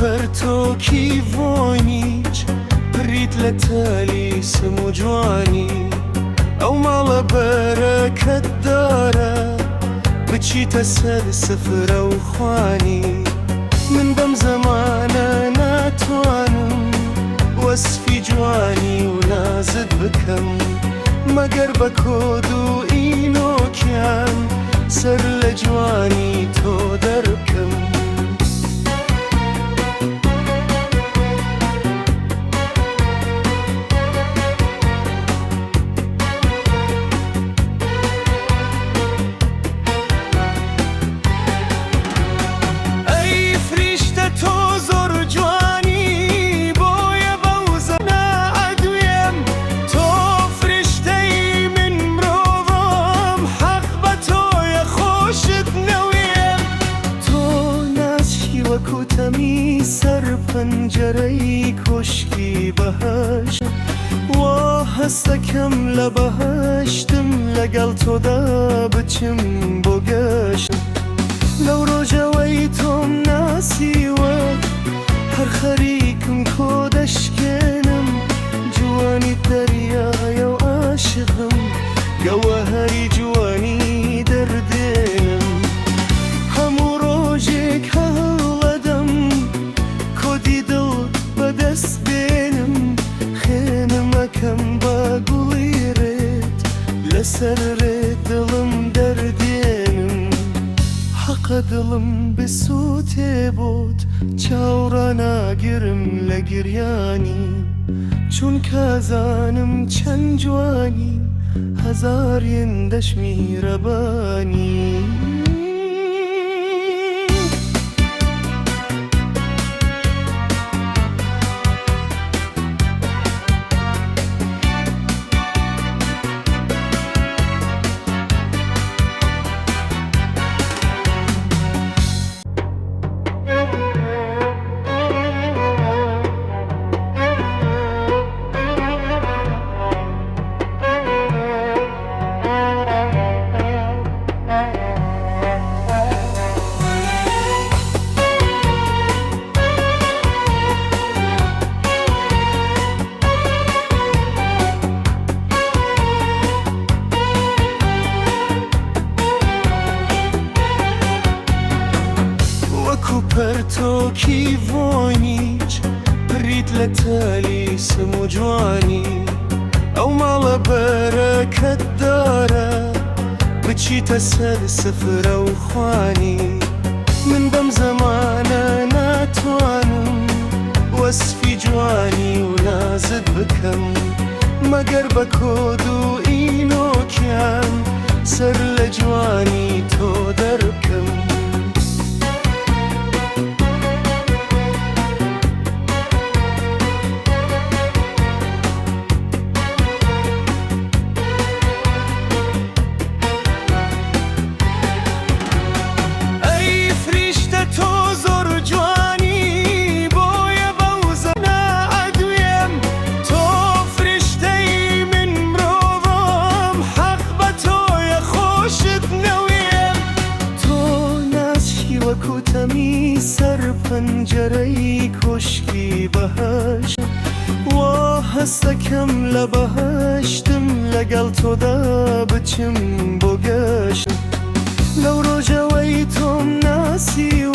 پرتوکی وانیج برید لتالی سمو جوانی او مال برکت داره بچی تسد سفر و خوانی من بم زمانه نتوانم وصفی جوانی و نازد بکم مگر بکود و اینو کن سر لجوانی تو درکم کوتمی سر پنجرهی کشکی بهشت و هستکم لبهشتم لگل تو دا بچم بگشت لو رجوی توم ناسی و هر خریکم کودشکنم جوانی دریای و عاشقم گوهری جوانی دردنم همو روجک دست بینم خینم اکم با گلیرت لسر دلم دردینم حق دلم بسوت بود چاورانا گرم لگریانی چون کازانم چند جوانی هزار یندش میربانی پرتوکی وانیج برید لتالی سمو جوانی او مال برکت داره بچی تسد سفر و خوانی من بم زمانه نتوانم وصفی جوانی و نازد بکم مگر بکود و اینو کن سر لجوانی تو درکم کوتمی سر پنجرهی کشکی بهشت و هستکم لبهشتم لگل تو دا بچم بگشت لو رجوی توم ناسی و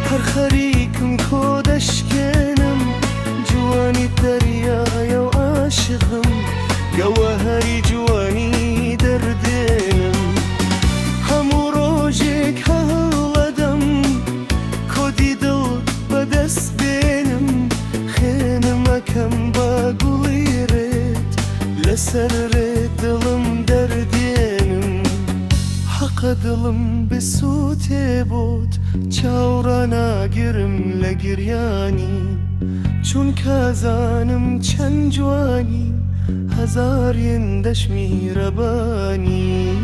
هر خریکم کودشکنم جوانی دریای و عاشقم گوهری جوانی دردنم همو روجک دست بینم خینم اکم با گلیرت لسر دلم دردینم حق دلم بسوت بود چاورانا گرم لگریانی چون کازانم چند جوانی هزار یندش میربانی